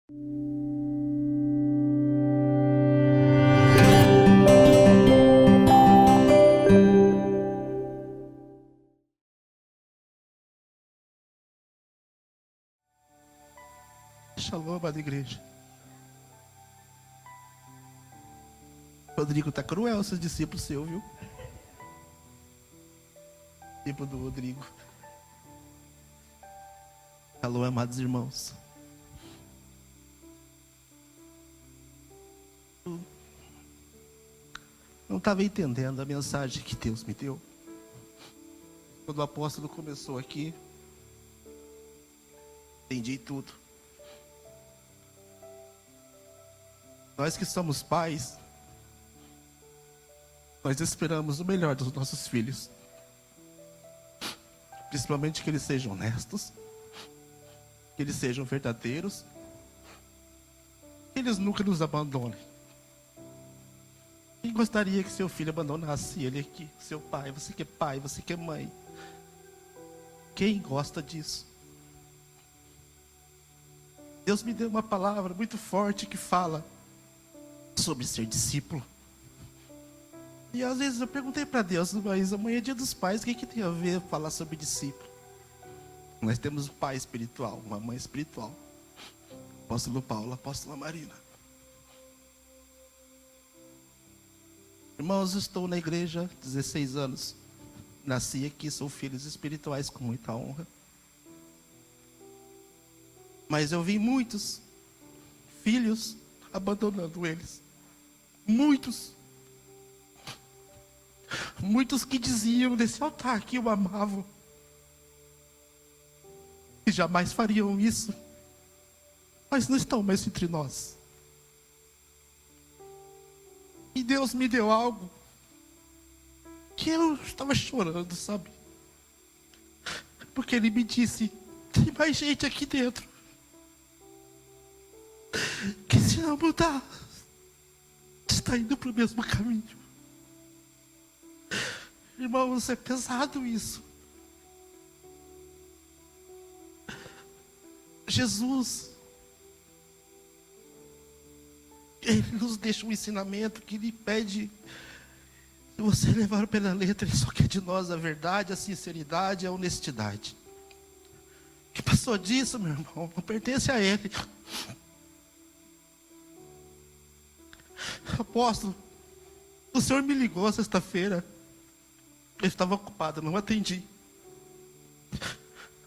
Shalom, amada igreja. Rodrigo tá cruel, seus discípulos seu, viu? Discípulo do Rodrigo. Alô, amados irmãos. Eu não estava entendendo a mensagem que Deus me deu. Quando o apóstolo começou aqui, entendi tudo. Nós que somos pais, nós esperamos o melhor dos nossos filhos. Principalmente que eles sejam honestos, que eles sejam verdadeiros, que eles nunca nos abandonem. Quem gostaria que seu filho abandonasse ele aqui? Seu pai, você que é mãe. Quem gosta disso? Deus me deu uma palavra muito forte que fala sobre ser discípulo. E às vezes eu perguntei para Deus, mas amanhã é dia dos pais, o que tem a ver falar sobre discípulo? Nós temos um pai espiritual, uma mãe espiritual. Apóstolo Paulo, apóstola Marina. Irmãos, eu estou na igreja há 16 anos. Nasci aqui, sou filhos espirituais com muita honra. Mas eu vi muitos filhos abandonando eles. Muitos que diziam desse altar que eu amava. E jamais fariam isso. Mas não estão mais entre nós. E Deus me deu algo que eu estava chorando, sabe? Porque Ele me disse, tem mais gente aqui dentro que se não mudar, está indo para o mesmo caminho. Irmãos, é pesado isso. Jesus, Ele nos deixa um ensinamento que Ele pede, se você levar pela letra, Ele só quer de nós a verdade, a sinceridade, a honestidade. O que passou disso, meu irmão, não pertence a Ele. Apóstolo, o senhor me ligou sexta-feira. Eu estava ocupado, não atendi.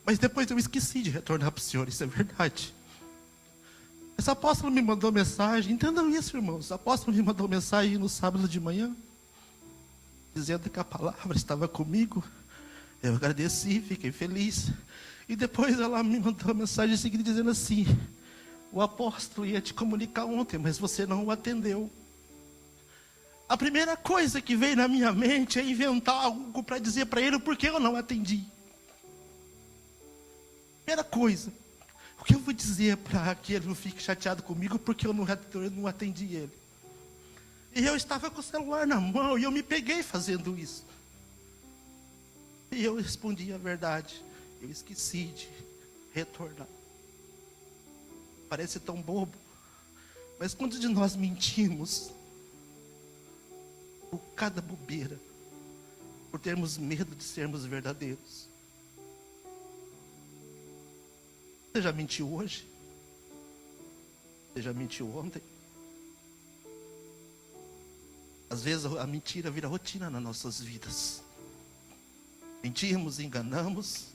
Mas depois eu esqueci de retornar para o senhor, isso é verdade. Esse apóstolo me mandou mensagem, entendam isso, irmãos. O apóstolo me mandou mensagem no sábado de manhã, dizendo que a palavra estava comigo. Eu agradeci, fiquei feliz. E depois ela me mandou a mensagem seguinte dizendo assim, o apóstolo ia te comunicar ontem, mas você não o atendeu. A primeira coisa que veio na minha mente é inventar algo para dizer para ele por que eu não atendi. Primeira coisa, o que eu vou dizer para que ele não fique chateado comigo porque eu não atendi ele? E eu estava com o celular na mão e eu me peguei fazendo isso. E eu respondi a verdade. Eu esqueci de retornar. Parece tão bobo, mas quantos de nós mentimos por cada bobeira, por termos medo de sermos verdadeiros? Você já mentiu hoje? Você já mentiu ontem? Às vezes a mentira vira rotina nas nossas vidas. Mentimos, enganamos,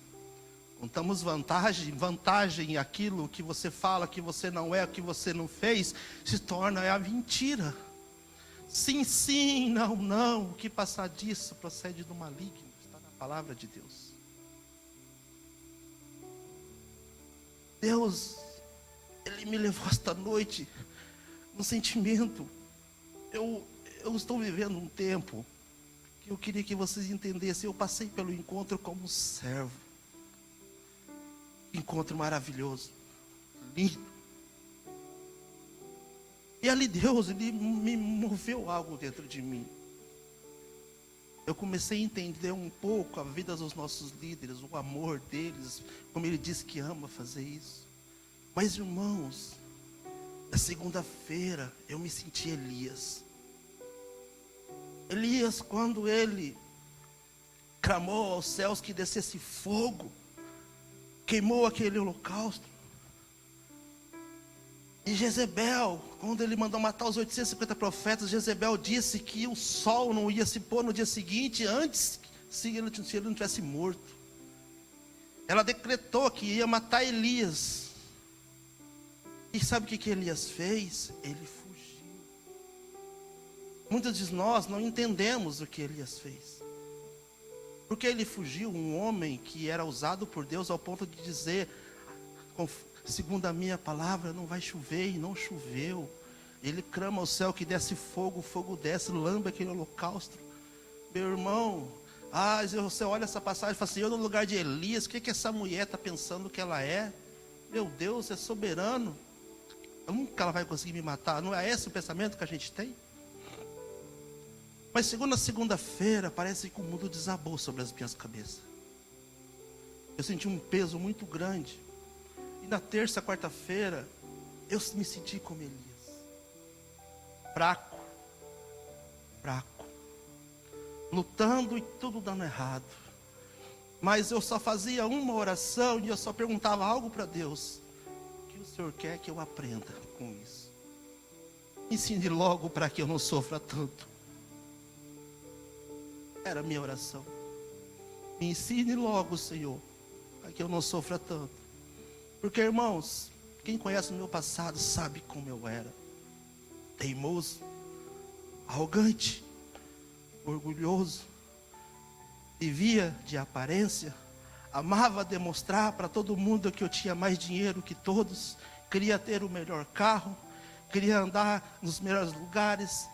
contamos vantagem, aquilo que você fala que você não é, que você não fez, se torna a mentira. Sim, sim, não, não. O que passar disso procede do maligno. Está na palavra de Deus. Deus, Ele me levou esta noite no sentimento. Eu estou vivendo um tempo que eu queria que vocês entendessem. Eu passei pelo encontro como servo. Encontro maravilhoso, lindo. E ali Deus, Ele me moveu algo dentro de mim. Eu comecei a entender um pouco a vida dos nossos líderes, o amor deles, como Ele diz que ama fazer isso. Mas irmãos, Na segunda-feira, eu me senti Elias. Elias, quando ele clamou aos céus que descesse fogo, queimou aquele holocausto. E Jezebel, quando ele mandou matar os 850 profetas, Jezebel disse que o sol não ia se pôr no dia seguinte, antes, se ele não tivesse morto. Ela decretou que ia matar Elias. E sabe o que Elias fez? Ele fugiu. Muitos de nós não entendemos o que Elias fez. Porque ele fugiu, um homem que era usado por Deus ao ponto de dizer, segundo a minha palavra, não vai chover, e não choveu. Ele clama ao céu que desce fogo, o fogo desce, lambe aquele holocausto. Meu irmão, você olha essa passagem e fala assim, eu no lugar de Elias, o que essa mulher está pensando que ela é? Meu Deus, é soberano. Nunca ela vai conseguir me matar. Não é esse o pensamento que a gente tem? Mas segundo a segunda-feira, parece que o mundo desabou sobre as minhas cabeças. Eu senti um peso muito grande. E na terça, quarta-feira, eu me senti como Elias. Fraco. Lutando e tudo dando errado. Mas eu só fazia uma oração e eu só perguntava algo para Deus. O que o Senhor quer que eu aprenda com isso? Me ensine logo para que eu não sofra tanto. Era a minha oração. Me ensine logo, Senhor, para que eu não sofra tanto. Porque, irmãos, quem conhece o meu passado sabe como eu era. Teimoso, arrogante, orgulhoso, vivia de aparência, amava demonstrar para todo mundo que eu tinha mais dinheiro que todos, queria ter o melhor carro, queria andar nos melhores lugares.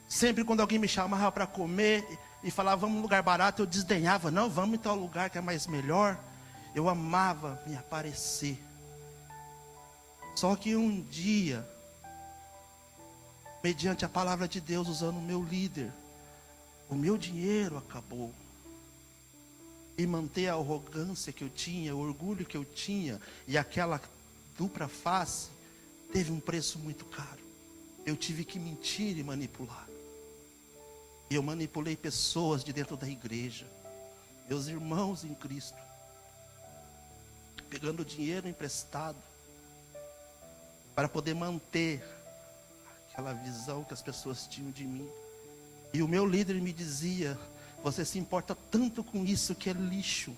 Sempre quando alguém me chamava para comer e falava, vamos num lugar barato, eu desdenhava, não, vamos em tal lugar que é mais melhor. Eu amava me aparecer. Só que um dia, mediante a palavra de Deus, usando o meu líder, o meu dinheiro acabou. E manter a arrogância que eu tinha, o orgulho que eu tinha, e aquela dupla face, teve um preço muito caro. Eu tive que mentir e manipular. E eu manipulei pessoas de dentro da igreja, meus irmãos em Cristo, pegando dinheiro emprestado, para poder manter aquela visão que as pessoas tinham de mim. E o meu líder me dizia, você se importa tanto com isso que é lixo,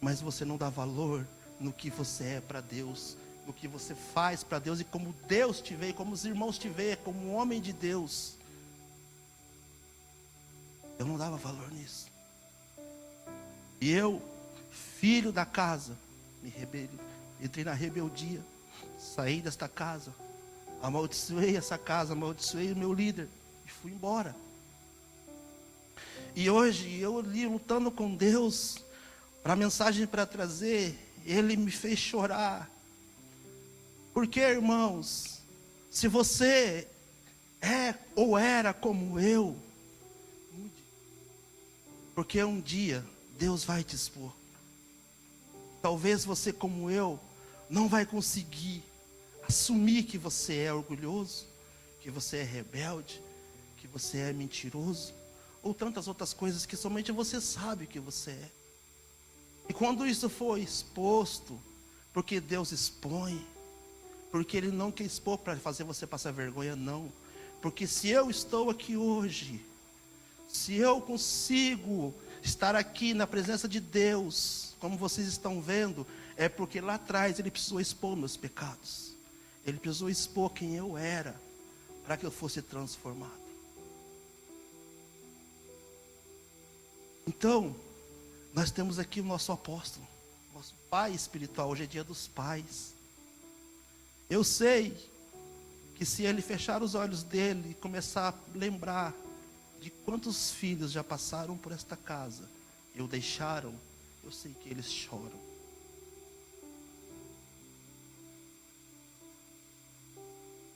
mas você não dá valor no que você é para Deus, no que você faz para Deus, e como Deus te vê, como os irmãos te vê, como um homem de Deus. Eu não dava valor nisso. E eu, filho da casa, entrei na rebeldia, saí desta casa, amaldiçoei essa casa, amaldiçoei o meu líder e fui embora. E hoje eu ali lutando com Deus para a mensagem para trazer, Ele me fez chorar. Porque, irmãos, se você é ou era como eu, mude. Porque um dia Deus vai te expor. Talvez você, como eu, não vai conseguir assumir que você é orgulhoso, que você é rebelde, que você é mentiroso, ou tantas outras coisas que somente você sabe que você é. E quando isso for exposto, porque Deus expõe, porque Ele não quer expor para fazer você passar vergonha, não. Porque se eu estou aqui hoje, se eu consigo estar aqui na presença de Deus, como vocês estão vendo, é porque lá atrás Ele precisou expor meus pecados. Ele precisou expor quem eu era, para que eu fosse transformado. Então, nós temos aqui o nosso apóstolo, nosso pai espiritual. Hoje é dia dos pais. Eu sei que se ele fechar os olhos dele e começar a lembrar de quantos filhos já passaram por esta casa e o deixaram, eu sei que eles choram.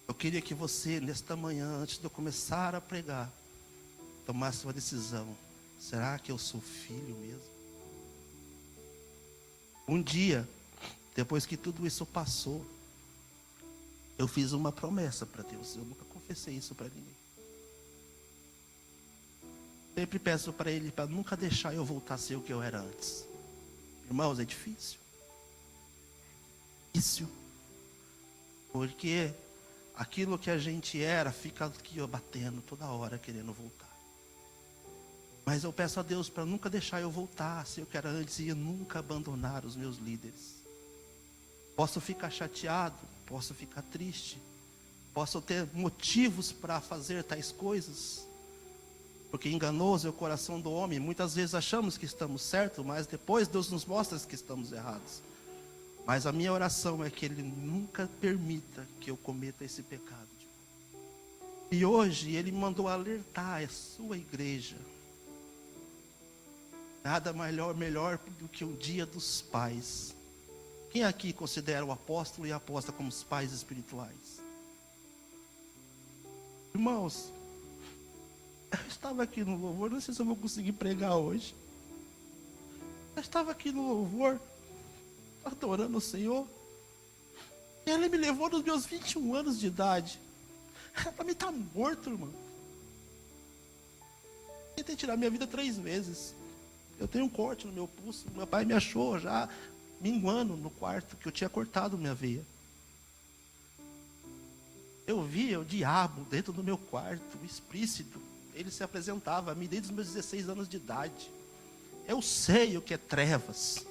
Eu queria que você, nesta manhã, antes de eu começar a pregar, tomasse uma decisão. Será que eu sou filho mesmo? Um dia, depois que tudo isso passou, Eu fiz uma promessa para Deus, eu nunca confessei isso para ninguém. Sempre peço para Ele para nunca deixar eu voltar a ser o que eu era antes. Irmãos, é difícil. Difícil. Porque aquilo que a gente era fica aqui ó, batendo toda hora querendo voltar. Mas eu peço a Deus para nunca deixar eu voltar a ser o que era antes e nunca abandonar os meus líderes. Posso ficar chateado, posso ficar triste, posso ter motivos para fazer tais coisas, porque enganoso é o coração do homem. Muitas vezes achamos que estamos certos, mas depois Deus nos mostra que estamos errados. Mas a minha oração é que Ele nunca permita que eu cometa esse pecado. E hoje Ele mandou alertar a sua igreja. Nada melhor do que o dia dos pais. Quem aqui considera o apóstolo e a apóstola como os pais espirituais? Irmãos, eu estava aqui no louvor, não sei se eu vou conseguir pregar hoje. Eu estava aqui no louvor, adorando o Senhor. E Ele me levou nos meus 21 anos de idade. Era para mim estar morto, irmão. Tentei tirar minha vida 3 vezes. Eu tenho um corte no meu pulso. Meu pai me achou já minguando no quarto, que eu tinha cortado minha veia. Eu via o diabo dentro do meu quarto, explícito. Ele se apresentava a mim desde os meus 16 anos de idade. Eu sei o que é trevas.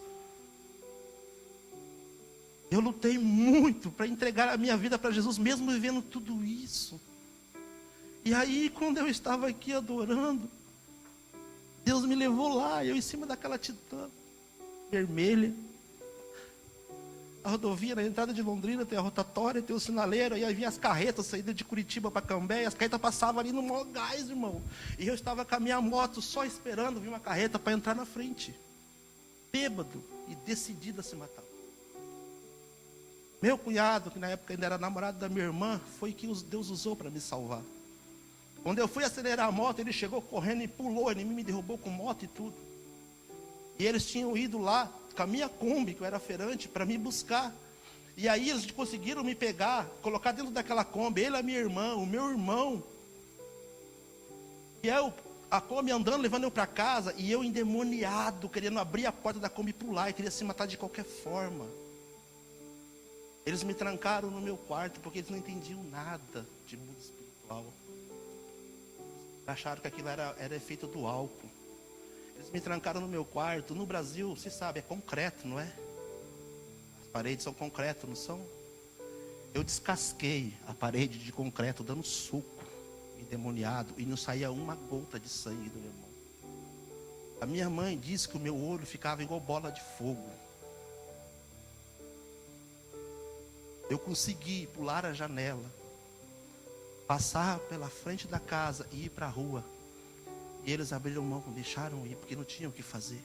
Eu lutei muito para entregar a minha vida para Jesus, mesmo vivendo tudo isso. E aí, quando eu estava aqui adorando, Deus me levou lá, eu em cima daquela titã vermelha. A rodovia, na entrada de Londrina, tem a rotatória, tem o sinaleiro, aí vinha as carretas saindo de Curitiba para Cambé, e as carretas passavam ali no maior gás, irmão. E eu estava com a minha moto só esperando vir uma carreta para entrar na frente. Bêbado e decidido a se matar. Meu cunhado, que na época ainda era namorado da minha irmã, foi que Deus usou para me salvar. Quando eu fui acelerar a moto, ele chegou correndo e pulou, ele me derrubou com moto e tudo. E eles tinham ido lá com a minha Kombi, que eu era feirante, para me buscar. E aí eles conseguiram me pegar, colocar dentro daquela Kombi, ele, a minha irmã, o meu irmão. E eu, a Kombi andando, levando eu para casa, e eu endemoniado, querendo abrir a porta da Kombi e pular, e queria se matar de qualquer forma. Eles me trancaram no meu quarto, porque eles não entendiam nada de mundo espiritual. Acharam que aquilo era efeito do álcool. Eles me trancaram no meu quarto. No Brasil, você sabe, é concreto, não é? As paredes são concreto, não são? Eu descasquei a parede de concreto, dando suco, endemoniado, e não saía uma gota de sangue do meu irmão. A minha mãe disse que o meu olho ficava igual bola de fogo. Eu consegui pular a janela, passar pela frente da casa e ir para a rua. E eles abriram mão, deixaram ir, porque não tinham o que fazer.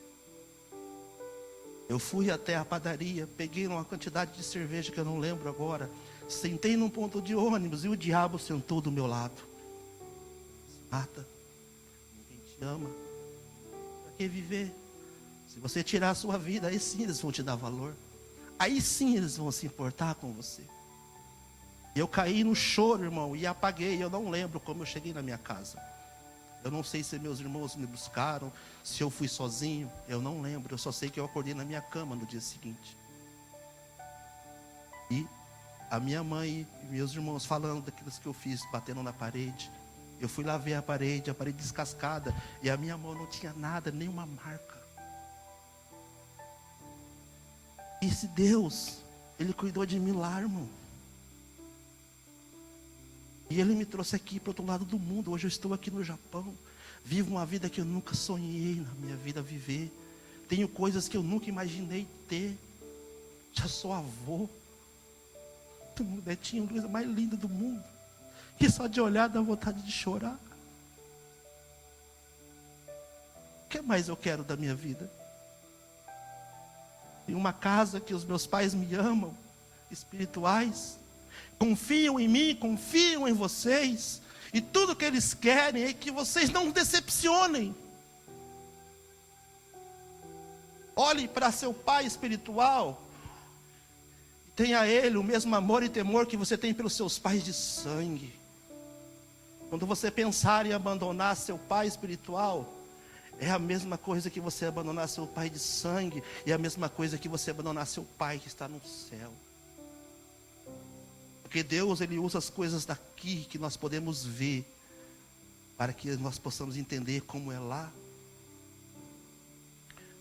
Eu fui até a padaria, peguei uma quantidade de cerveja que eu não lembro agora, sentei num ponto de ônibus e o diabo sentou do meu lado. Mata, ninguém te ama, para que viver? Se você tirar a sua vida, aí sim eles vão te dar valor. Aí sim eles vão se importar com você. Eu caí no choro, irmão, e apaguei. Eu não lembro como eu cheguei na minha casa. Eu não sei se meus irmãos me buscaram, se eu fui sozinho. Eu não lembro, eu só sei que eu acordei na minha cama no dia seguinte. E a minha mãe e meus irmãos falando daquilo que eu fiz, batendo na parede. Eu fui lá ver a parede descascada, e a minha mão não tinha nada, nenhuma marca. E esse Deus, Ele cuidou de mim lá, irmão. E Ele me trouxe aqui para o outro lado do mundo. Hoje eu estou aqui no Japão. Vivo uma vida que eu nunca sonhei na minha vida viver. Tenho coisas que eu nunca imaginei ter. Já sou avô. Tenho um netinho, a coisa mais linda do mundo. Que só de olhar dá vontade de chorar. O que mais eu quero da minha vida? Tenho uma casa que os meus pais me amam, espirituais. Confiam em mim, confiam em vocês. E tudo que eles querem é que vocês não decepcionem. Olhe para seu pai espiritual. Tenha a Ele o mesmo amor e temor que você tem pelos seus pais de sangue. Quando você pensar em abandonar seu pai espiritual, é a mesma coisa que você abandonar seu pai de sangue, e a mesma coisa que você abandonar seu pai que está no céu. Porque Deus, Ele usa as coisas daqui que nós podemos ver, para que nós possamos entender como é lá.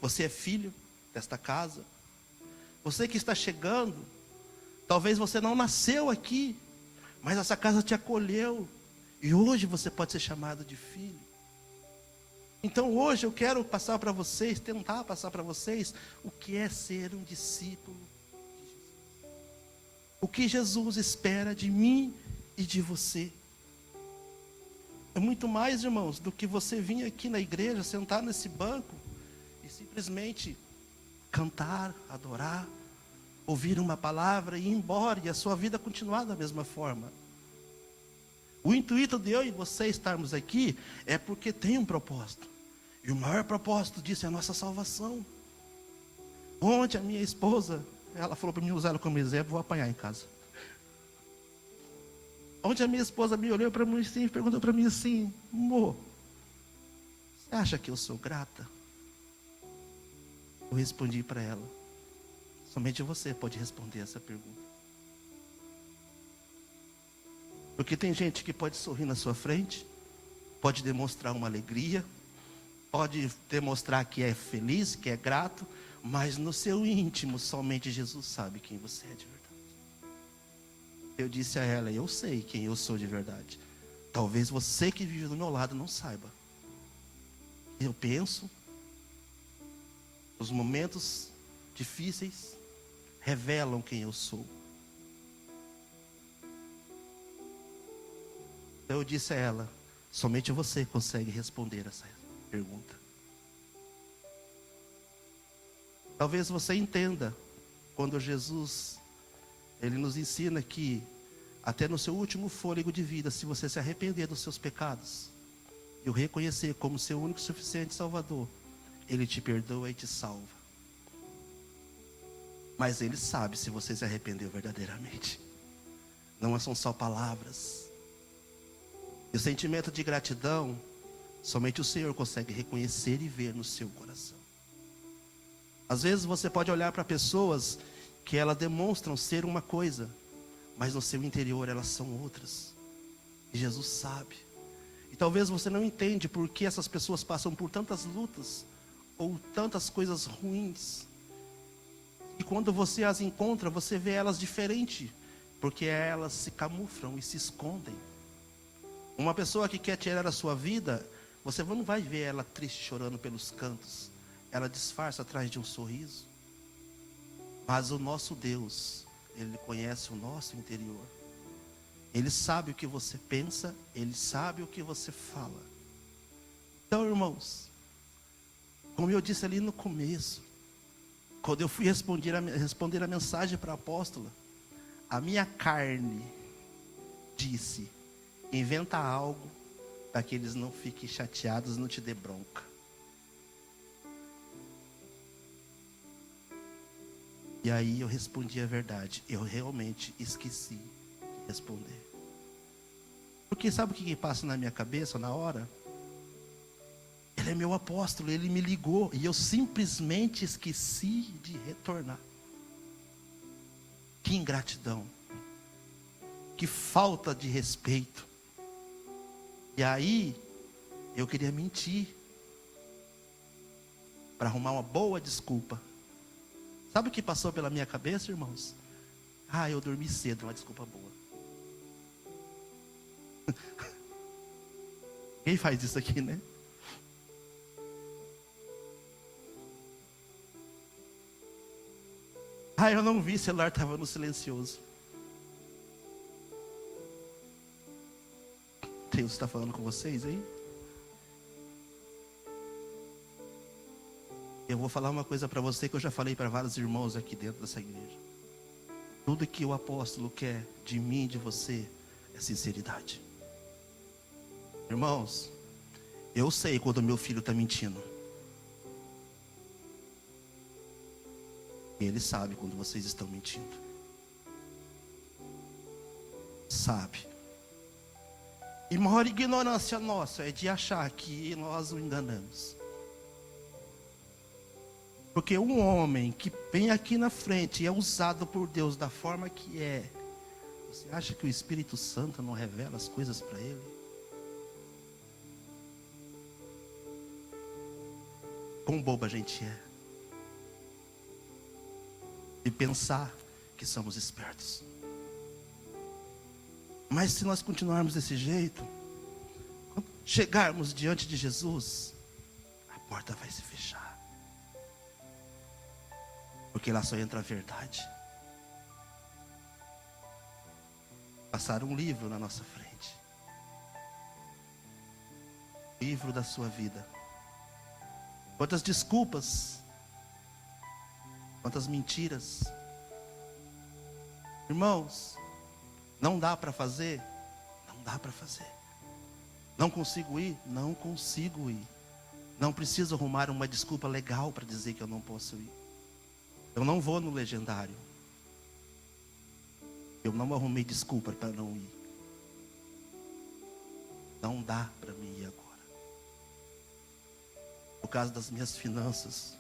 Você é filho desta casa. Você que está chegando, talvez você não nasceu aqui, mas essa casa te acolheu, e hoje você pode ser chamado de filho. Então hoje eu quero passar para vocês, tentar passar para vocês, o que é ser um discípulo de Jesus. O que Jesus espera de mim e de você. É muito mais, irmãos, do que você vir aqui na igreja, sentar nesse banco e simplesmente cantar, adorar, ouvir uma palavra e ir embora, e a sua vida continuar da mesma forma. O intuito de eu e você estarmos aqui é porque tem um propósito. E o maior propósito disso é a nossa salvação. Ontem a minha esposa, ela falou para mim usar ela como exemplo, vou apanhar em casa. Ontem a minha esposa me olhou para mim assim e perguntou para mim assim: amor, você acha que eu sou grata? Eu respondi para ela: somente você pode responder essa pergunta. Porque tem gente que pode sorrir na sua frente, pode demonstrar uma alegria, pode demonstrar que é feliz, que é grato, mas no seu íntimo somente Jesus sabe quem você é de verdade. Eu disse a ela: eu sei quem eu sou de verdade. Talvez você que vive do meu lado não saiba. Eu penso, os momentos difíceis revelam quem eu sou. Então eu disse a ela: somente você consegue responder essa pergunta. Talvez você entenda quando Jesus, Ele nos ensina que até no seu último fôlego de vida, se você se arrepender dos seus pecados e o reconhecer como seu único e suficiente Salvador, Ele te perdoa e te salva. Mas Ele sabe se você se arrependeu verdadeiramente. Não são só palavras. E o sentimento de gratidão, somente o Senhor consegue reconhecer e ver no seu coração. Às vezes você pode olhar para pessoas que elas demonstram ser uma coisa, mas no seu interior elas são outras. E Jesus sabe. E talvez você não entende por que essas pessoas passam por tantas lutas ou tantas coisas ruins. E quando você as encontra, você vê elas diferente, porque elas se camuflam e se escondem. Uma pessoa que quer tirar a sua vida, você não vai ver ela triste, chorando pelos cantos. Ela disfarça atrás de um sorriso. Mas o nosso Deus, Ele conhece o nosso interior. Ele sabe o que você pensa, Ele sabe o que você fala. Então, irmãos, como eu disse ali no começo, quando eu fui responder a mensagem para a apóstola, a minha carne disse: inventa algo para que eles não fiquem chateados, não te dê bronca. E aí eu respondi a verdade. Eu realmente esqueci de responder. Porque sabe o que passa na minha cabeça na hora? Ele é meu apóstolo, ele me ligou e eu simplesmente esqueci de retornar. Que ingratidão. Que falta de respeito. E aí eu queria mentir para arrumar uma boa desculpa. Sabe o que passou pela minha cabeça, irmãos? Eu dormi cedo, uma desculpa boa. Quem faz isso aqui, né? Eu não vi, o celular estava no silencioso. Deus está falando com vocês aí? Eu vou falar uma coisa para você que eu já falei para vários irmãos aqui dentro dessa igreja. Tudo que o apóstolo quer de mim e de você é sinceridade. Irmãos, eu sei quando meu filho está mentindo. Ele sabe quando vocês estão mentindo. sabe. E maior ignorância nossa é de achar que nós o enganamos. Porque um homem que vem aqui na frente e é usado por Deus da forma que é, você acha que o Espírito Santo não revela as coisas para ele? Quão boba a gente é de pensar que somos espertos. Mas se nós continuarmos desse jeito, quando chegarmos diante de Jesus, a porta vai se fechar. Porque lá só entra a verdade. Passaram um livro na nossa frente. Livro da sua vida. Quantas desculpas, quantas mentiras. Irmãos, não dá para fazer? Não dá para fazer. Não consigo ir? Não consigo ir. Não preciso arrumar uma desculpa legal para dizer que eu não posso ir. Eu não vou no legendário. Eu não arrumei desculpa para não ir. Não dá para mim ir agora. Por causa das minhas finanças.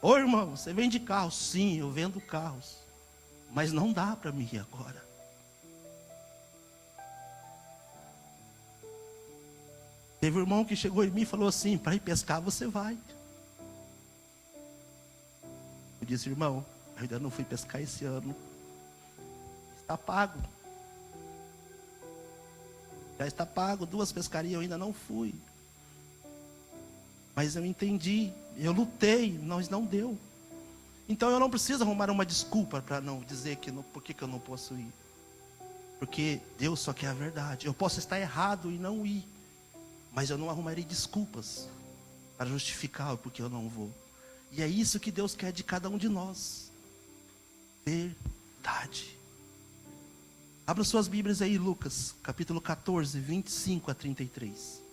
Ô irmão, você vende carros? Sim, eu vendo carros. Mas não dá para mim ir agora. Teve um irmão que chegou em mim e falou assim: para ir pescar você vai. Eu disse: irmão, eu ainda não fui pescar esse ano. Está pago. Já está pago. 2 pescarias eu ainda não fui. Mas eu entendi. Eu lutei, mas não deu. Então eu não preciso arrumar uma desculpa para não dizer que por que eu não posso ir. Porque Deus só quer a verdade. Eu posso estar errado e não ir. Mas eu não arrumarei desculpas para justificar o porquê eu não vou. E é isso que Deus quer de cada um de nós. Verdade. Abra suas Bíblias aí, Lucas, capítulo 14, 25 a 33.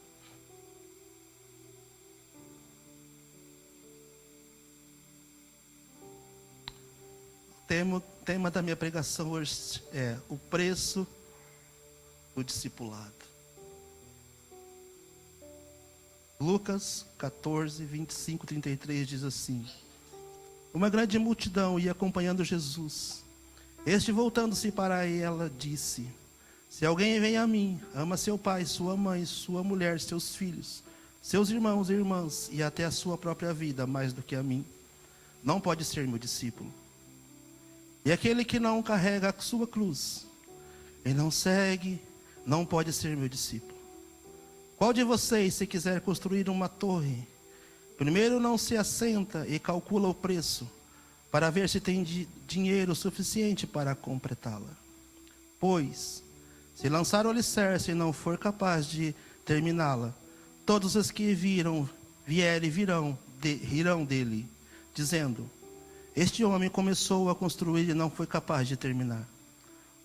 O tema da minha pregação hoje é o preço do discipulado. Lucas 14, 25, 33 diz assim: uma grande multidão ia acompanhando Jesus. Este, voltando-se para ela, disse: se alguém vem a mim, ama seu pai, sua mãe, sua mulher, seus filhos, seus irmãos e irmãs, e até a sua própria vida, mais do que a mim, não pode ser meu discípulo. E aquele que não carrega a sua cruz e não segue, não pode ser meu discípulo. Qual de vocês, se quiser construir uma torre, primeiro não se assenta e calcula o preço, para ver se tem dinheiro suficiente para completá-la? Pois, se lançar o alicerce e não for capaz de terminá-la, todos os que rirão dele, dizendo: este homem começou a construir e não foi capaz de terminar.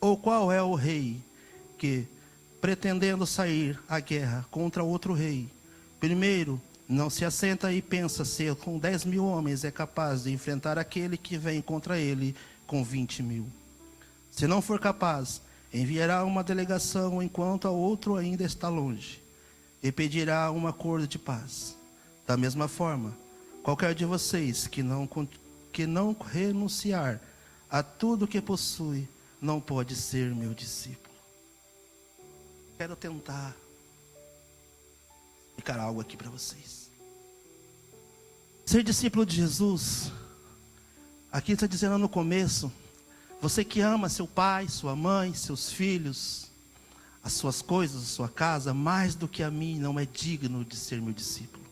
Ou qual é o rei que, pretendendo sair à guerra contra outro rei, primeiro não se assenta e pensa se com 10.000 homens é capaz de enfrentar aquele que vem contra ele com 20.000? Se não for capaz, enviará uma delegação enquanto o outro ainda está longe, e pedirá um acordo de paz. Da mesma forma, qualquer de vocês que não renunciar a tudo que possui, não pode ser meu discípulo. Quero tentar explicar algo aqui para vocês. Ser discípulo de Jesus, aqui está dizendo no começo, você que ama seu pai, sua mãe, seus filhos, as suas coisas, a sua casa, mais do que a mim, não é digno de ser meu discípulo.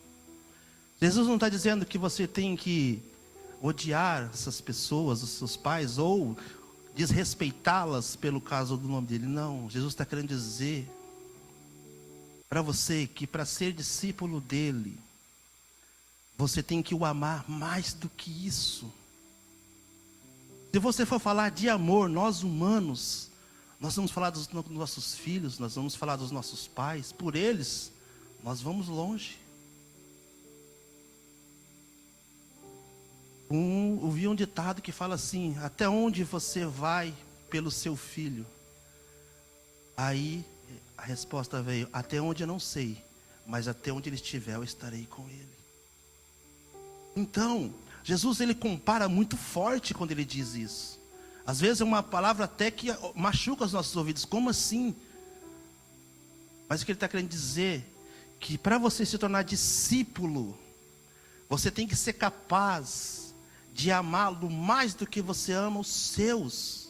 Jesus não está dizendo que você tem que odiar essas pessoas, os seus pais, ou desrespeitá-las pelo caso do nome dele. Não, Jesus está querendo dizer para você que para ser discípulo dele, você tem que o amar mais do que isso. Se você for falar de amor, nós humanos, nós vamos falar dos nossos filhos, nós vamos falar dos nossos pais, por eles, nós vamos longe. Ouvi um ditado que fala assim: até onde você vai pelo seu filho? Aí a resposta veio: até onde eu não sei, mas até onde ele estiver eu estarei com ele. Então, Jesus ele compara muito forte quando ele diz isso. Às vezes é uma palavra até que machuca os nossos ouvidos. Como assim? Mas o que ele está querendo dizer? Que para você se tornar discípulo, você tem que ser capaz de amá-lo mais do que você ama os seus.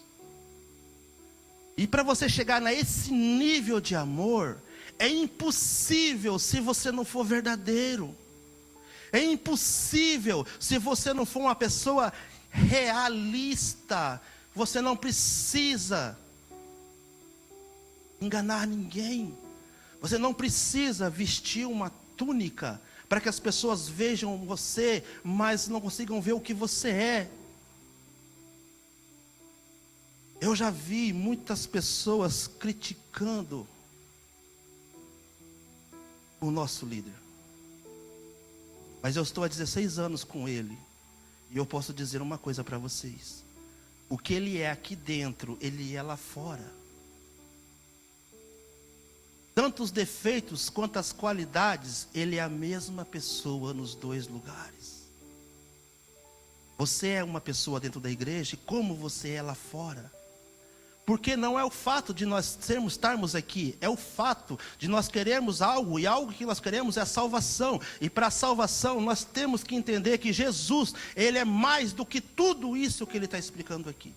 E para você chegar nesse nível de amor, é impossível se você não for verdadeiro. É impossível se você não for uma pessoa realista. Você não precisa enganar ninguém. Você não precisa vestir uma túnica para que as pessoas vejam você, mas não consigam ver o que você é. Eu já vi muitas pessoas criticando o nosso líder. Mas eu estou há 16 anos com ele. E eu posso dizer uma coisa para vocês. O que ele é aqui dentro, ele é lá fora. Tanto os defeitos quanto as qualidades, ele é a mesma pessoa nos dois lugares. Você é uma pessoa dentro da igreja, como você é lá fora. Porque não é o fato de nós estarmos aqui, é o fato de nós querermos algo, e algo que nós queremos é a salvação. E para a salvação nós temos que entender que Jesus, Ele é mais do que tudo isso que Ele está explicando aqui.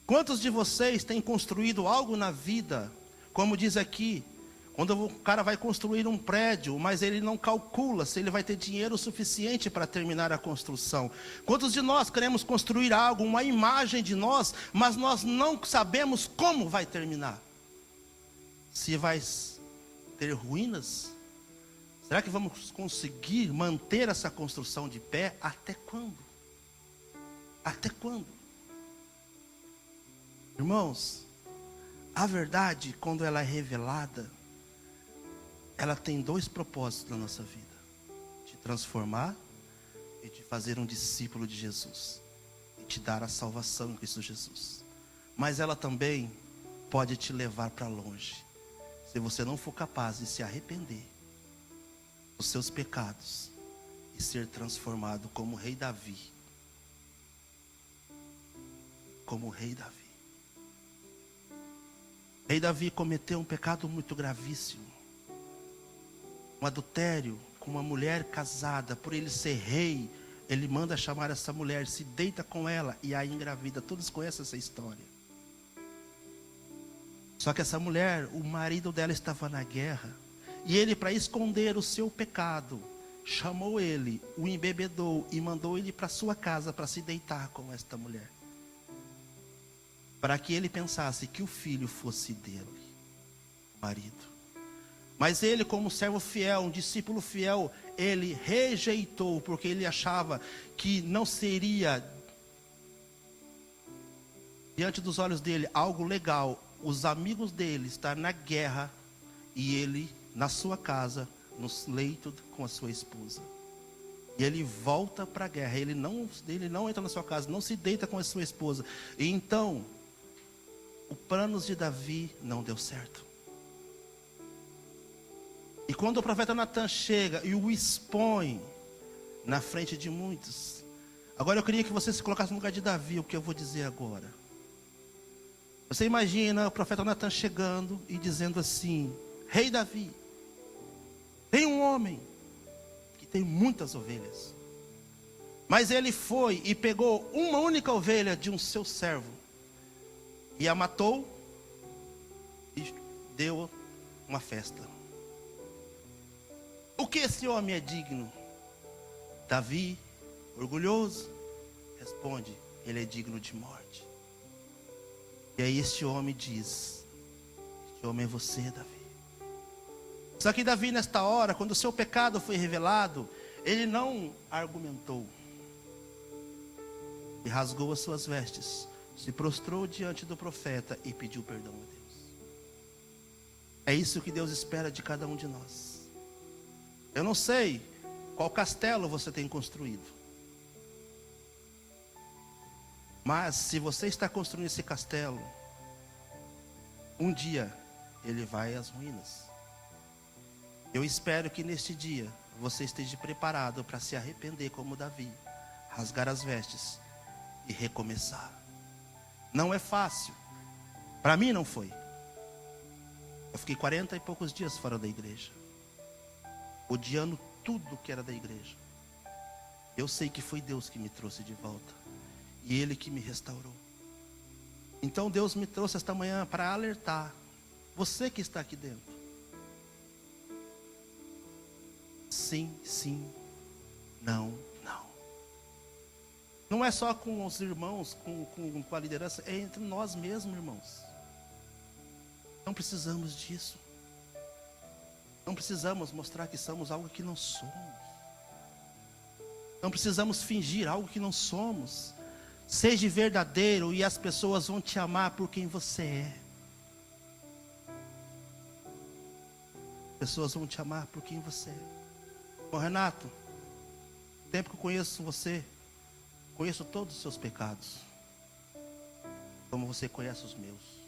Quantos de vocês têm construído algo na vida, como diz aqui, quando o cara vai construir um prédio, mas ele não calcula se ele vai ter dinheiro suficiente para terminar a construção. Quantos de nós queremos construir algo, uma imagem de nós, mas nós não sabemos como vai terminar? Se vai ter ruínas? Será que vamos conseguir manter essa construção de pé? Até quando? Até quando? Irmãos, a verdade, quando ela é revelada, ela tem dois propósitos na nossa vida: te transformar e te fazer um discípulo de Jesus, e te dar a salvação em Cristo Jesus. Mas ela também pode te levar para longe, se você não for capaz de se arrepender dos seus pecados e ser transformado como o rei Davi. Como o rei Davi. O rei Davi cometeu um pecado muito gravíssimo. Um adultério com uma mulher casada. Por ele ser rei, ele manda chamar essa mulher, se deita com ela e a engravida. Todos conhecem essa história. Só que essa mulher, o marido dela estava na guerra, e ele, para esconder o seu pecado, chamou ele, o embebedou e mandou ele para sua casa para se deitar com esta mulher, para que ele pensasse que o filho fosse dele, marido. Mas ele, como servo fiel, um discípulo fiel, ele rejeitou, porque ele achava que não seria, diante dos olhos dele, algo legal, os amigos dele estar na guerra, e ele na sua casa, no leito com a sua esposa. E ele volta para a guerra, ele não entra na sua casa, não se deita com a sua esposa. E então, o plano de Davi não deu certo. E quando o profeta Natan chega e o expõe na frente de muitos. Agora eu queria que você se colocasse no lugar de Davi, o que eu vou dizer agora. Você imagina o profeta Natan chegando e dizendo assim: Rei Davi, tem um homem que tem muitas ovelhas, mas ele foi e pegou uma única ovelha de um seu servo e a matou e deu uma festa. O que esse homem é digno? Davi, orgulhoso, responde: ele é digno de morte. E aí este homem diz: este homem é você, Davi. Só que Davi, nesta hora, quando o seu pecado foi revelado, ele não argumentou. E rasgou as suas vestes, se prostrou diante do profeta e pediu perdão a Deus. É isso que Deus espera de cada um de nós. Eu não sei qual castelo você tem construído, mas se você está construindo esse castelo, um dia ele vai às ruínas. Eu espero que neste dia você esteja preparado para se arrepender como Davi, rasgar as vestes e recomeçar. Não é fácil. Para mim não foi. Eu fiquei 40 e poucos dias fora da igreja, odiando tudo que era da igreja. Eu sei que foi Deus que me trouxe de volta, e Ele que me restaurou. Então Deus me trouxe esta manhã para alertar você que está aqui dentro. Sim, sim, não, não. Não é só com os irmãos, com a liderança, é entre nós mesmos, irmãos. Não precisamos disso. Não precisamos mostrar que somos algo que não somos. Não precisamos fingir algo que não somos. Seja verdadeiro e as pessoas vão te amar por quem você é. Pessoas vão te amar por quem você é. Bom, Renato, o tempo que eu conheço você, conheço todos os seus pecados, como você conhece os meus.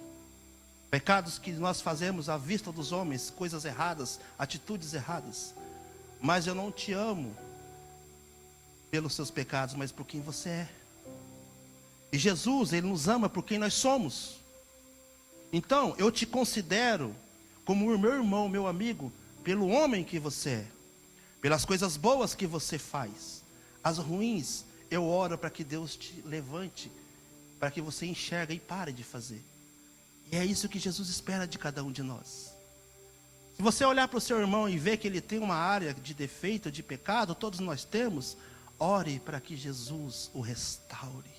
Pecados que nós fazemos à vista dos homens, coisas erradas, atitudes erradas. Mas eu não te amo pelos seus pecados, mas por quem você é. E Jesus, Ele nos ama por quem nós somos. Então, eu te considero como o meu irmão, meu amigo, pelo homem que você é, pelas coisas boas que você faz. As ruins, eu oro para que Deus te levante, para que você enxergue e pare de fazer. E é isso que Jesus espera de cada um de nós. Se você olhar para o seu irmão e ver que ele tem uma área de defeito, de pecado, todos nós temos, ore para que Jesus o restaure.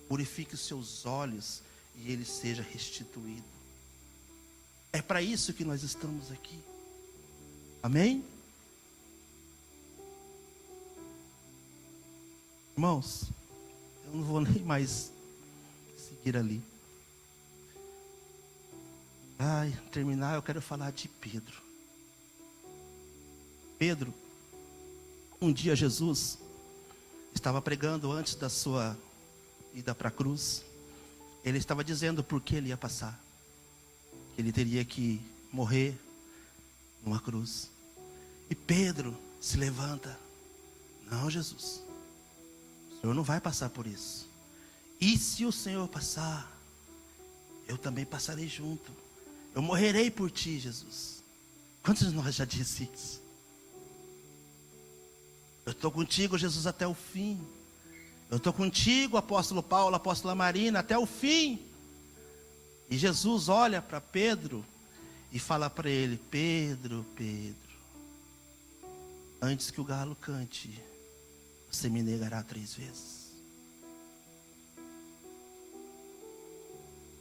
Purifique os seus olhos e ele seja restituído. É para isso que nós estamos aqui. Amém? Irmãos, eu não vou nem mais seguir ali. Terminar, eu quero falar de Pedro. Pedro, um dia Jesus estava pregando antes da sua ida para a cruz. Ele estava dizendo por que ele ia passar. Que ele teria que morrer numa cruz. E Pedro se levanta. Não, Jesus, o Senhor não vai passar por isso. E se o Senhor passar, eu também passarei junto. Eu morrerei por ti, Jesus. Quantos de nós já disse isso? Eu estou contigo, Jesus, até o fim. Eu estou contigo, apóstolo Paulo, apóstola Marina, até o fim. E Jesus olha para Pedro e fala para ele: Pedro, Pedro, antes que o galo cante, você me negará 3 vezes.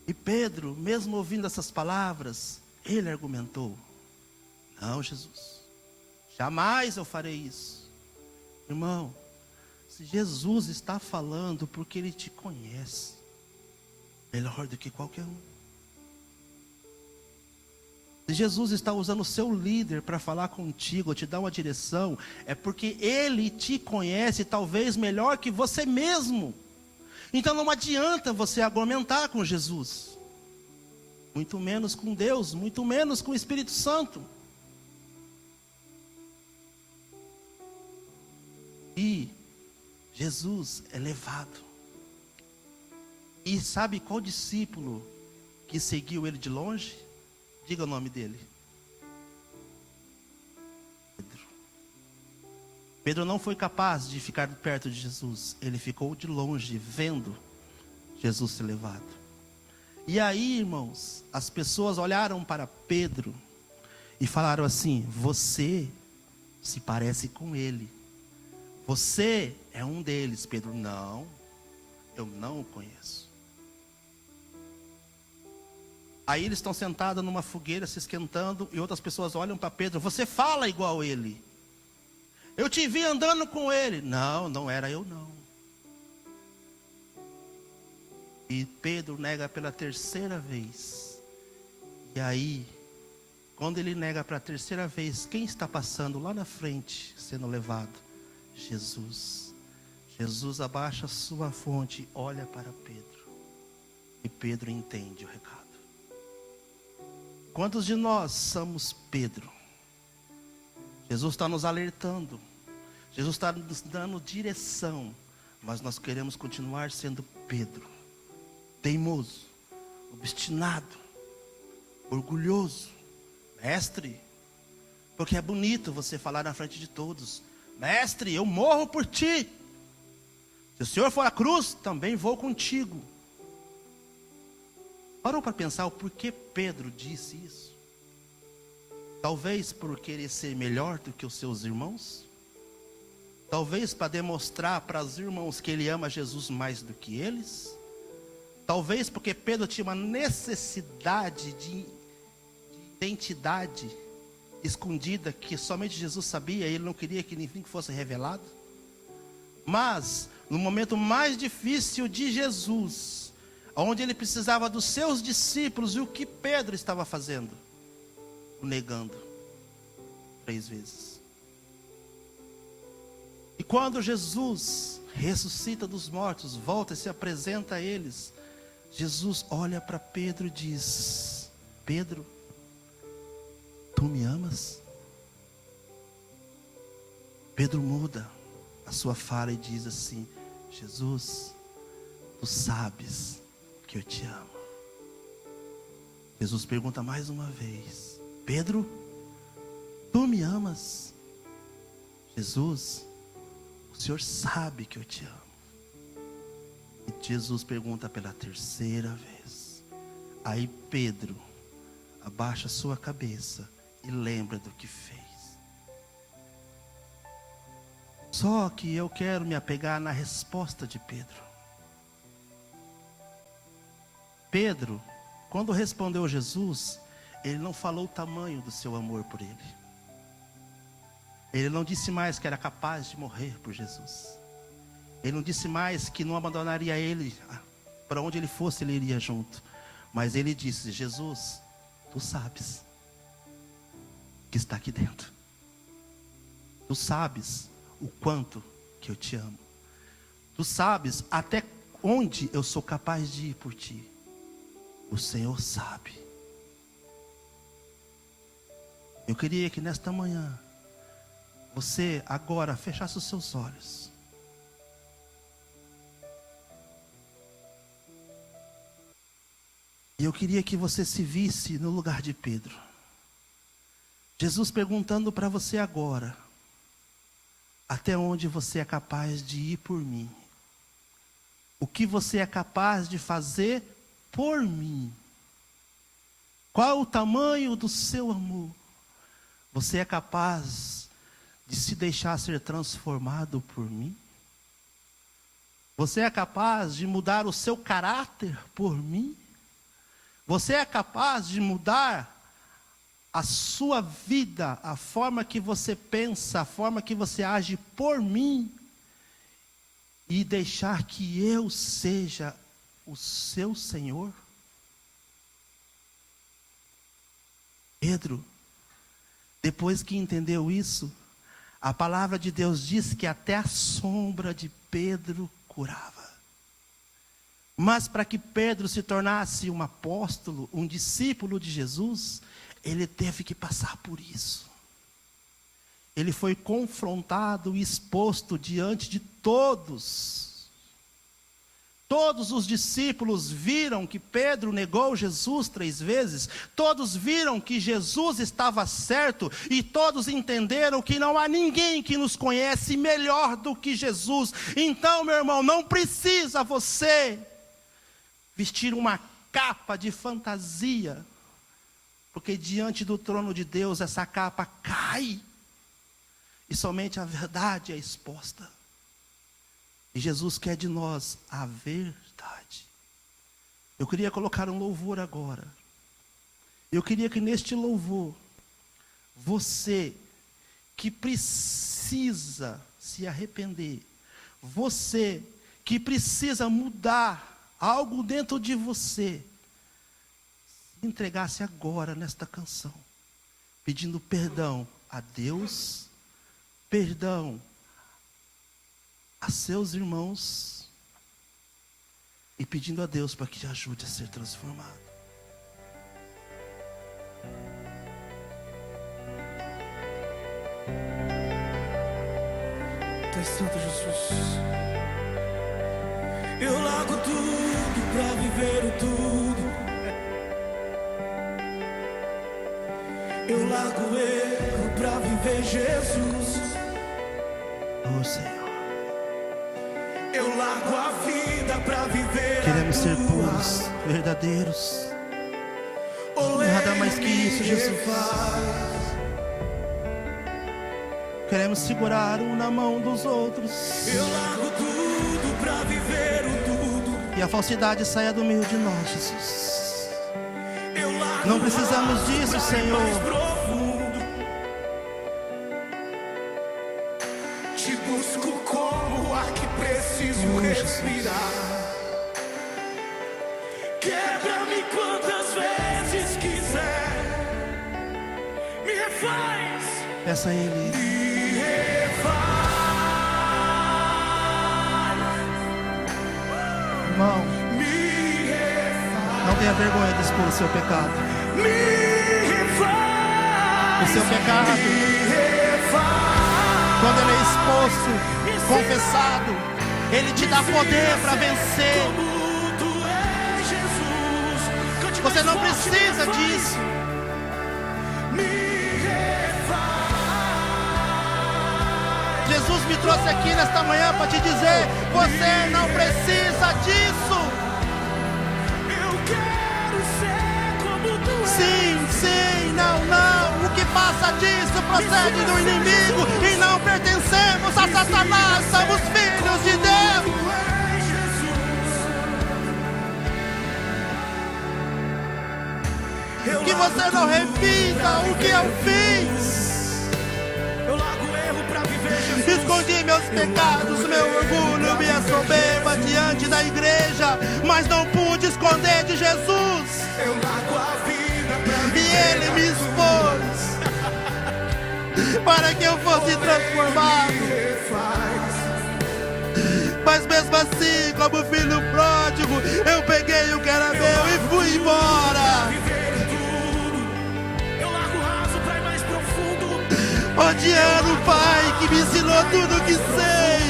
E Pedro, mesmo ouvindo essas palavras, ele argumentou: não, Jesus, jamais eu farei isso. Irmão, se Jesus está falando, porque Ele te conhece melhor do que qualquer um. Se Jesus está usando o seu líder para falar contigo, te dar uma direção, é porque Ele te conhece talvez melhor que você mesmo. Então não adianta você argumentar com Jesus, muito menos com Deus, muito menos com o Espírito Santo. E Jesus é levado. E sabe qual discípulo que seguiu ele de longe? Diga o nome dele. Pedro. Pedro não foi capaz de ficar perto de Jesus. Ele ficou de longe, vendo Jesus ser levado. E aí, irmãos, as pessoas olharam para Pedro e falaram assim: você se parece com ele. Você é um deles. Pedro: não, eu não o conheço. Aí eles estão sentados numa fogueira se esquentando e outras pessoas olham para Pedro: você fala igual ele. Eu te vi andando com ele. Não, não era eu não. E Pedro nega pela 3ª vez. E aí, quando ele nega para a 3ª vez, quem está passando lá na frente, sendo levado? Jesus. Jesus abaixa a sua fonte, olha para Pedro. E Pedro entende o recado. Quantos de nós somos Pedro? Jesus está nos alertando, Jesus está nos dando direção, mas nós queremos continuar sendo Pedro, teimoso, obstinado, orgulhoso. Mestre, porque é bonito você falar na frente de todos: mestre, eu morro por ti. Se o Senhor for à cruz, também vou contigo. Parou para pensar o porquê Pedro disse isso? Talvez por querer ser melhor do que os seus irmãos? Talvez para demonstrar para os irmãos que ele ama Jesus mais do que eles? Talvez porque Pedro tinha uma necessidade de identidade escondida que somente Jesus sabia, e ele não queria que ninguém fosse revelado. Mas no momento mais difícil de Jesus, onde ele precisava dos seus discípulos, e o que Pedro estava fazendo? O negando 3 vezes. E quando Jesus ressuscita dos mortos, volta e se apresenta a eles, Jesus olha para Pedro e diz: Pedro, tu me amas? Pedro muda a sua fala e diz assim: Jesus, tu sabes que eu te amo. Jesus pergunta mais uma vez: Pedro, tu me amas? Jesus, o Senhor sabe que eu te amo. E Jesus pergunta pela 3ª vez. Aí Pedro abaixa sua cabeça e lembra do que fez. Só que eu quero me apegar na resposta de Pedro. Pedro, quando respondeu Jesus, ele não falou o tamanho do seu amor por ele. Ele não disse mais que era capaz de morrer por Jesus. Ele não disse mais que não abandonaria ele, para onde ele fosse ele iria junto. Mas ele disse: Jesus, tu sabes que está aqui dentro. Tu sabes o quanto que eu te amo. Tu sabes até onde eu sou capaz de ir por ti. O Senhor sabe. Eu queria que nesta manhã você agora fechasse os seus olhos. E eu queria que você se visse no lugar de Pedro. Jesus perguntando para você agora: até onde você é capaz de ir por mim? O que você é capaz de fazer por mim? Qual o tamanho do seu amor? Você é capaz de se deixar ser transformado por mim? Você é capaz de mudar o seu caráter por mim? Você é capaz de mudar a sua vida, a forma que você pensa, a forma que você age por mim, e deixar que eu seja o seu Senhor? Pedro, depois que entendeu isso, a palavra de Deus diz que até a sombra de Pedro curava. Mas para que Pedro se tornasse um apóstolo, um discípulo de Jesus, ele teve que passar por isso. Ele foi confrontado e exposto diante de todos. Todos os discípulos viram que Pedro negou Jesus 3 vezes. Todos viram que Jesus estava certo. E todos entenderam que não há ninguém que nos conhece melhor do que Jesus. Então, meu irmão, não precisa você vestir uma capa de fantasia, porque diante do trono de Deus essa capa cai, e somente a verdade é exposta. E Jesus quer de nós a verdade. Eu queria colocar um louvor agora. Eu queria que neste louvor, você que precisa se arrepender, você que precisa mudar algo dentro de você, se entregasse agora nesta canção, pedindo perdão a Deus, perdão a seus irmãos, e pedindo a Deus para que te ajude a ser transformado. Pai Santo Jesus, eu largo tudo pra viver o tudo. Eu largo o erro pra viver Jesus. Oh Senhor, eu largo a vida pra viver. queremos ser puros, verdadeiros. Nada mais que isso, Jesus. Queremos segurar um na mão dos outros. Eu largo tudo pra viver o tudo. E a falsidade saia do meio de nós, Jesus. Eu largo. Não precisamos disso, Senhor. Te busco como o ar que preciso respirar. Quebra-me quantas vezes quiser. Me refaz. Peça a Ele. Me refaz. Irmão, Me refaz. não tenha vergonha de expor o seu pecado. Me refaz. O seu pecado, Me refaz. quando ele é exposto, confessado, ele te dá poder para vencer. Você não precisa disso. Jesus me trouxe aqui nesta manhã para te dizer: você não precisa disso. Eu quero ser como tu és. Sim, sim, não, não. O que passa disso procede do inimigo e não pertencemos a Satanás. Somos filhos de Deus. Que você não repita o que eu fiz. Eu largo o erro pra viver Jesus. Escondi meus pecados, meu orgulho, minha soberba diante da igreja, mas não pude esconder de Jesus. Eu largo a vida pra E viver. Ele me expôs para que eu fosse transformado. Mas mesmo assim, como filho pródigo, eu peguei o que era meu e fui embora. Odiando o Pai que me ensinou tudo que sei.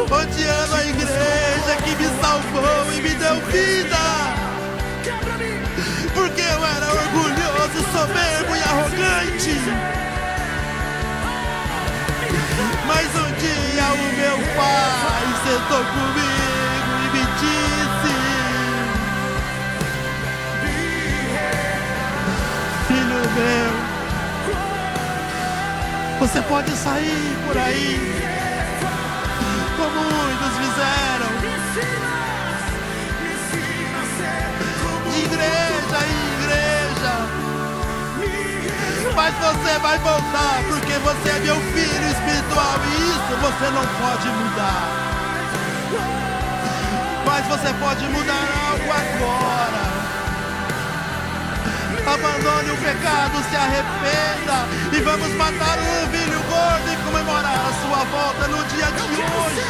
Odiando a igreja que me salvou e me deu vida. Porque eu era orgulhoso, soberbo e arrogante. Mas um dia o meu Pai sentou comigo e me disse: filho meu, você pode sair por aí, como muitos fizeram, de igreja em igreja, mas você vai voltar, porque você é meu filho espiritual e isso você não pode mudar. Mas você pode mudar algo agora. Abandone o pecado, se arrependa e vamos matar um novilho gordo e comemorar a sua volta no dia de hoje.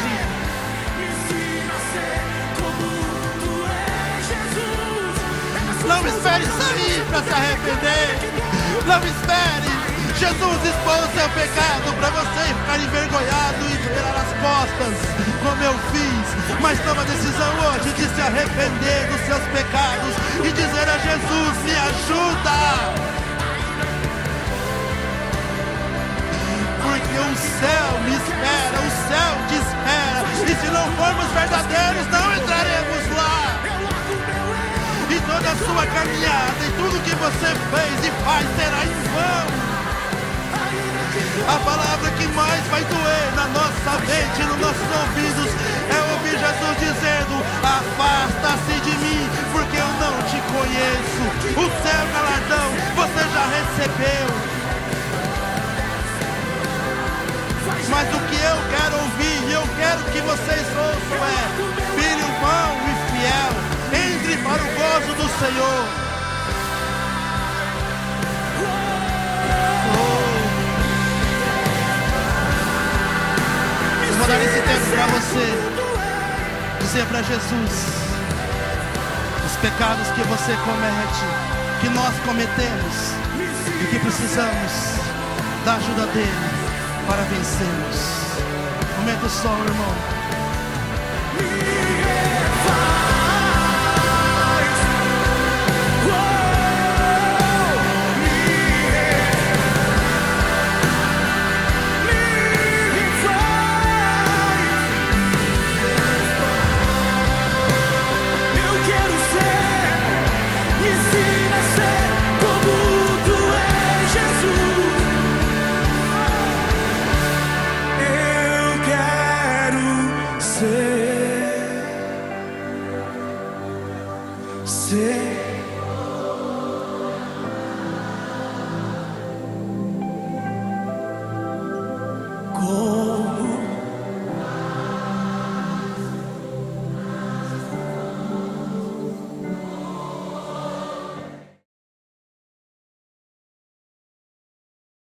Não espere sair para se arrepender. Não espere Jesus expor o seu pecado para você ficar envergonhado e virar as costas, como eu fiz. Mas toma a decisão hoje de se arrepender dos seus pecados e dizer a Jesus: me ajuda. Porque o céu me espera, o céu te espera. E se não formos verdadeiros, não entraremos lá. E toda a sua caminhada e tudo que você fez e faz será em vão. A palavra que mais vai doer na nossa mente, nos nossos ouvidos, é ouvir Jesus dizendo: afasta-se de mim, porque eu não te conheço. O seu galardão você já recebeu. Mas o que eu quero ouvir e eu quero que vocês ouçam é: filho bom e fiel, entre para o gozo do Senhor. Vou dar esse tempo para você dizer para Jesus os pecados que você comete, que nós cometemos e que precisamos da ajuda dele. para vencermos. Aumenta o som, irmão. Ser